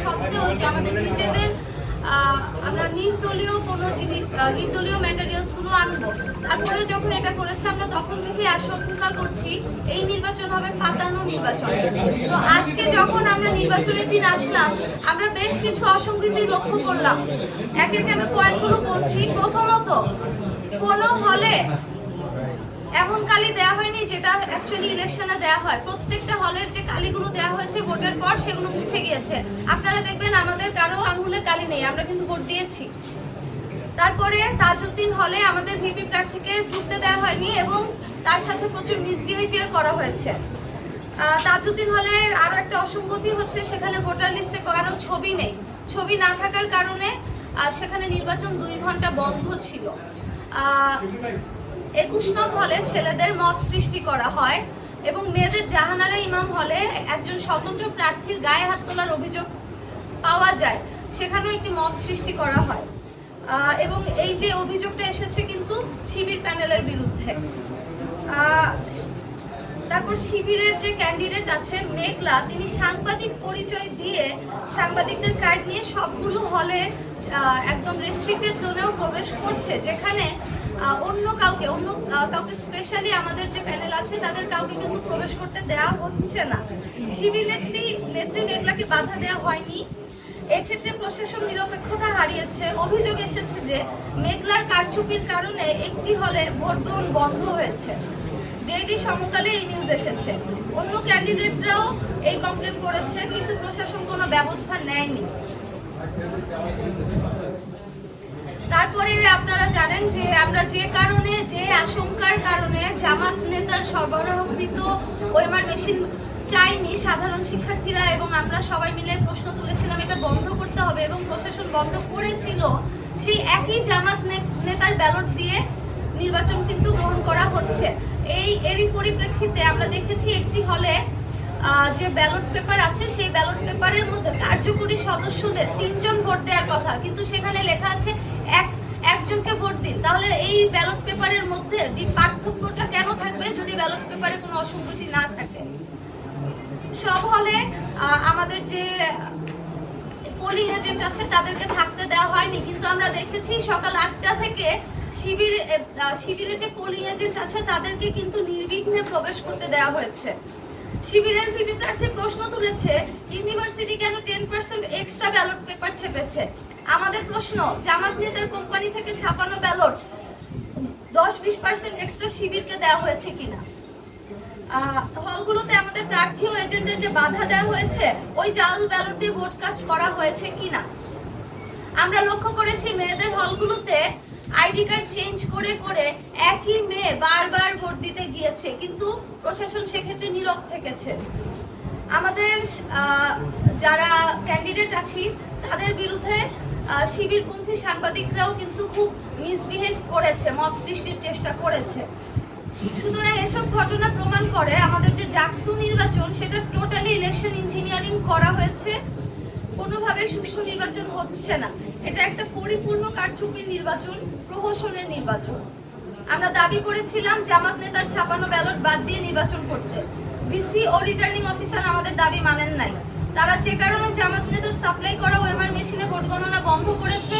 সত্ত্বেও যে আমাদের নিজেদের আমরা নির্দলীয় ম্যাটেরিয়ালস গুলো আনবো, তারপরে যখন এটা করেছে আমরা তখন থেকে আশঙ্কা করছি এই নির্বাচন হবে ফাতানো নির্বাচন। তো আজকে যখন আমরা নির্বাচনের দিন আসলাম, আমরা বেশ কিছু অসঙ্গতি লক্ষ্য করলাম। একে একে আমি পয়েন্টগুলো বলছি। প্রথমত, কোনো হলে এমন কালি দেওয়া হয়নি যেটা অ্যাকচুয়ালি ইলেকশনে দেওয়া হয়। প্রত্যেকটা হলের যে কালিগুলো দেওয়া হয়েছে ভোটের পর সেগুলো মুছে গিয়েছে। আপনারা দেখবেন আমাদের কারো আঙুলে কালি নেই, আমরা কিন্তু ভোট দিয়েছি। তারপরে তাজউদ্দিন হলে আমাদের ভিপি প্রার্থীকে ঢুকতে দেওয়া হয়নি এবং তার সাথে প্রচুর মিসবিহেভিয়ার করা হয়েছে। তাজউদ্দিন হলের আরও একটা অসঙ্গতি হচ্ছে সেখানে ভোটার লিস্টে কারো ছবি নেই। ছবি না থাকার কারণে সেখানে নির্বাচন 2 ঘন্টা বন্ধ ছিল। 21 নং হলে ছেলেদের মব সৃষ্টি করা হয় এবং মেয়েদের জাহানারা ইমাম হলে একজন স্বতন্ত্র প্রার্থীর গায়ে হাত তোলার অভিযোগ পাওয়া যায়, সেখানেও একটি মব সৃষ্টি করা হয় এবং এই যে অভিযোগটা এসেছে কিন্তু শিবির প্যানেলের বিরুদ্ধে। তারপর শিবিরের যে ক্যান্ডিডেট আছে মেঘলা, তিনি সাংবাদিক পরিচয় দিয়ে সাংবাদিকদের কার্ড নিয়ে সবগুলো হলে একদম রেস্ট্রিক্টেড জোনেও প্রবেশ করছে, যেখানে অন্য কাউকে স্পেশালি আমাদের যে প্যানেল আছে তাদের কাউকে কিন্তু প্রবেশ করতে দেওয়া হচ্ছে না। শিবির নেত্রী মেঘলাকে বাধা দেওয়া হয়নি। এক্ষেত্রে প্রশাসন নিরপেক্ষতা হারিয়েছে। অভিযোগ এসেছে যে মেঘলার কারচুপির কারণে একটি হলে ভোট গ্রহণ বন্ধ হয়েছে। ডেইলি সমকালে এই নিউজ এসেছে। অন্য ক্যান্ডিডেটরাও এই কমপ্লেন করেছে, কিন্তু প্রশাসন কোনো ব্যবস্থা নেয়নি। তারপরে আপনারা জানেন যে আমরা যে আশঙ্কার কারণে জামাত নেতার সরবরাহকৃত ওএমআর মেশিন চাইনি সাধারণ শিক্ষার্থীরা এবং আমরা সবাই মিলে প্রশ্ন তুলেছিলাম এটা বন্ধ করতে হবে এবং প্রশাসন বন্ধ করেছিল, সেই একই জামাত নেতার ব্যালট দিয়ে নির্বাচন কিন্তু গ্রহণ করা হচ্ছে। এরই পরিপ্রেক্ষিতে আমরা দেখেছি একটি হলে যে ব্যালট পেপার আছে সেই ব্যালট পেপারের মধ্যে কার্যকরী সদস্যদের 3 জন ভোট দেওয়ার কথা, কিন্তু সেখানে লেখা আছে একজনকে ভোট দিন। তাহলে এই ব্যালট পেপারের মধ্যে পার্থক্যটা কেন থাকবে যদি ব্যালট পেপারে কোনো অসঙ্গতি না থাকে? সব হলে আমাদের যে পোলিং এজেন্ট আছে তাদেরকে থাকতে দেওয়া হয়নি, কিন্তু আমরা দেখেছি সকাল 8টা থেকে শিবিরের যে পোলিং এজেন্ট আছে তাদেরকে কিন্তু নির্বিঘ্নে প্রবেশ করতে দেওয়া হয়েছে। শিবিরের ভিপি প্রার্থী প্রশ্ন তুলেছে ইউনিভার্সিটি কেন 10% এক্সট্রা ব্যালট পেপার ছেপেছে। আমাদের প্রশ্ন, জামাত নেতার কোম্পানি থেকে ছাপানো ব্যালট 10-20% এক্সট্রা শিবিরকে দেওয়া হয়েছে কিনা। হলগুলোতে আমাদের প্রার্থী ও এজেন্টদের যে বাধা দেওয়া হয়েছে ওই জাল ব্যালট দিয়ে ভোট কাস্ট করা হয়েছে কিনা। আমরা লক্ষ্য করেছি মেয়েদের হলগুলোতে আইডি কার্ড চেঞ্জ করে করে একই মেয়ে বারবার ভোট দিতে গিয়েছে, কিন্তু প্রশাসন সেক্ষেত্রে নীরব থেকেছে। আমাদের যারা ক্যান্ডিডেট আছি তাদের বিরুদ্ধে শিবিরপন্থী সাংবাদিকরাও কিন্তু খুব মিসবিহেভ করেছে, মব সৃষ্টির চেষ্টা করেছে। সুতরাং এসব ঘটনা প্রমাণ করে আমাদের যে জাকসু নির্বাচন সেটা টোটালি ইলেকশন ইঞ্জিনিয়ারিং করা হয়েছে, কোনোভাবে সুষ্ঠু নির্বাচন হচ্ছে না। এটা একটা পরিপূর্ণ কারচুপির নির্বাচন, প্রহসনের নির্বাচন। আমরা দাবি করেছিলাম জামাত নেতার ছাপানো ব্যালট বাদ দিয়ে নির্বাচন করতে। ভিসি ও রিটার্নিং অফিসার আমাদের দাবি মানেন নাই। তারা যে কারণে জামাত নেতার সাপ্লাই করা ওএমআর মেশিনে ভোট গণনা বন্ধ করেছে,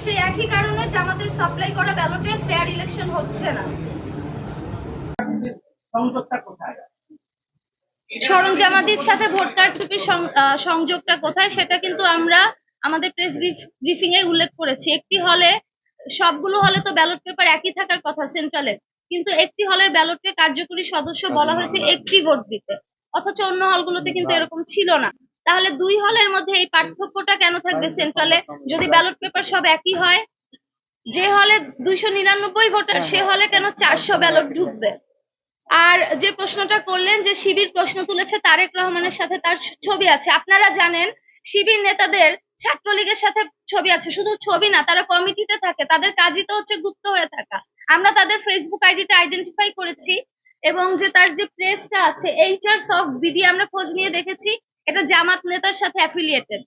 সেই একই কারণে জামাতের সাপ্লাই করা ব্যালটে ফেয়ার ইলেকশন হচ্ছে না। সরঞ্জামাদির সাথে ভোট কারচুপির সংযোগটা কোথায় সেটা কিন্তু আমরা আমাদের প্রেস ব্রিফিং এ উল্লেখ করেছি। একটি হলে, সবগুলো হলে তো ব্যালট পেপার একই থাকার কথা সেন্ট্রালের, কিন্তু একটি হলের ব্যালটে কার্যকরী সদস্য বলা হয়েছে একটি ভোট দিতে, অথচ অন্য হলগুলোতে কিন্তু এরকম ছিল না। তাহলে 2 হলের মধ্যে এই পার্থক্যটা কেন থাকবে সেন্ট্রালে যদি ব্যালট পেপার সব একই হয়? যে হলে 299 ভোটার সে হলে কেন 400 ব্যালট ঢুকবে? আর যে প্রশ্নটা করলেন যে শিবির প্রশ্ন তুলেছে তারেক রহমানের সাথে তার ছবি আছে, আপনারা জানেন শিবির নেতাদের ছাত্রলীগের সাথে ছবি আছে। শুধু ছবি না, তারা কমিটিতে থাকে, তাদের কাজই তো হচ্ছে গুপ্ত হয়ে থাকা। আমরা তাদের ফেসবুক আইডিটা আইডেন্টিফাই করেছি এবং যে তার যে প্রেসটা আছে এইচআর সফট বিডি আমরা খোঁজ নিয়ে দেখেছি এটা জামাত নেতার সাথে অ্যাফিলিয়েটেড।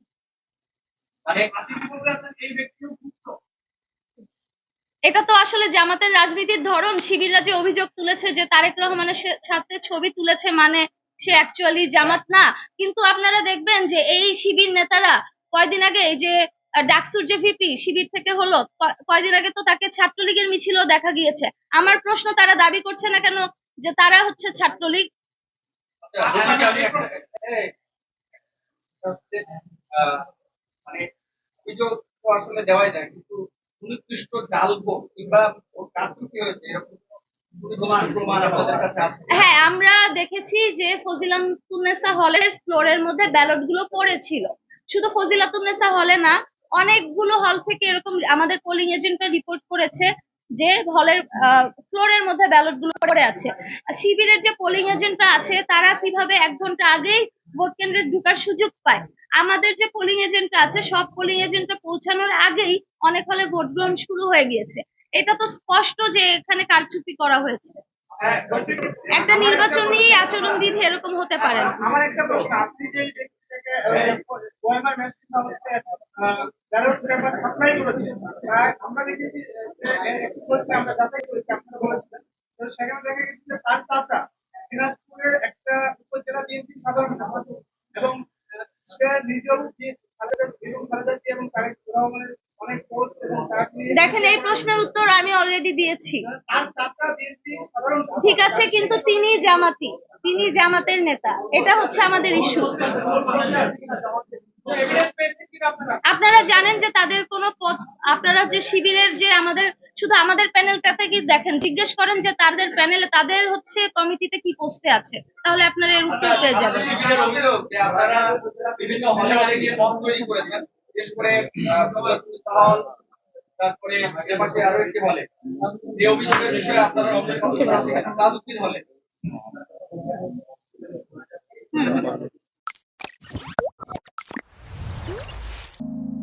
এটা তো আসলে জামাতের রাজনীতির ধরন। শিবিররা যে অভিযোগ তুলেছে যে তারেক রহমানের সাথে ছবি তুলেছে মানে সে অ্যাকচুয়ালি জামাত না। কিন্তু আপনারা দেখবেন যে এই শিবির নেতারা কয়দিন আগে এই যে ডাকসুর যে ভিপি শিবির থেকে হলো, কয়দিন আগে তো তাকে ছাত্রলীগের মিছিলও দেখা গিয়েছে। আমার প্রশ্ন, তারা দাবি করছে না কেন যে তারা হচ্ছে ছাত্রলীগ? মানে অভিযোগ তো আসলে দেওয়াই যায়, কিন্তু সুনির্দিষ্ট জাল ভোট কিংবা কারচুপি হয়েছে এরকম প্রমাণ আপনাদের কাছে আছে? হ্যাঁ, আমরা দেখেছি যে ফজিলাতুন্নেসা হলের ফ্লোরের মধ্যে ব্যালট গুলো পড়েছিল। শুধু ফজিলাতুন্নেসা হলে না, অনেকগুলো হল থেকে এরকম আমাদের পোলিং এজেন্টরা রিপোর্ট করেছে যে হলের ফ্লোরের মধ্যে ব্যালট গুলো পড়ে আছে। শিবিরের যে পোলিং এজেন্টরা আছে তারা কিভাবে 1 ঘন্টা আগেই ভোট কেন্দ্রে ঢোকার সুযোগ পায়। আমাদের যে পোলিং এজেন্টরা আছে সব পোলিং এজেন্টরা পৌঁছানোর আগেই অনেক হলে ভোট গ্রহণ শুরু হয়ে গিয়েছে। এটা তো স্পষ্ট যে এখানে কারচুপি করা হয়েছে। একটা নির্বাচনী আচরণবিধি এরকম হতে পারে না। আমার একটা প্রশ্ন, আপনি যে OMR machine ballot paper supply করেছেন, আমরা দেখেছি আমরা যাচাই করেছি, আপনারা বলেছিলেন, তো সেখানে দেখা গেছে যে তার চাচা দিনাজপুরের একটা উপজেলা বিএনপি সাধারণ সম্পাদক, এবং সে নিজেও খালেদা জিয়া এবং তারেক রহমানের অনেক পোস্ট এবং তাকে দেখেন, এই প্রশ্নের উত্তর আমি অলরেডি দিয়েছি। তার চাচা বিএনপি সাধারণ ঠিক আছে, কিন্তু তিনি জামাতি, তিনি জামাতের নেতা, এটা হচ্ছে আমাদের ইস্যু। আপনারা জানেন যে তাদের কোনো পদ, আপনারা যে শিবিরের যে আমাদের শুধু আমাদের প্যানেলটাতে কি দেখেন, জিজ্ঞেস করেন যে তাদের প্যানেলে তাদের হচ্ছে কমিটিতে কি পোস্টে আছে, তাহলে আপনারা এর উত্তর পেয়ে যাবেন। শিবিরের অভিযোগ যে আপনারা বিভিন্ন হলে হলে গিয়ে মত তৈরি করেছেন, বিশেষ করে হল, তারপরে এর পাশে আরো একটি হলে, যে অভিযোগের বিষয়ে আপনারা অবশ্যই তাজউদ্দিন হলে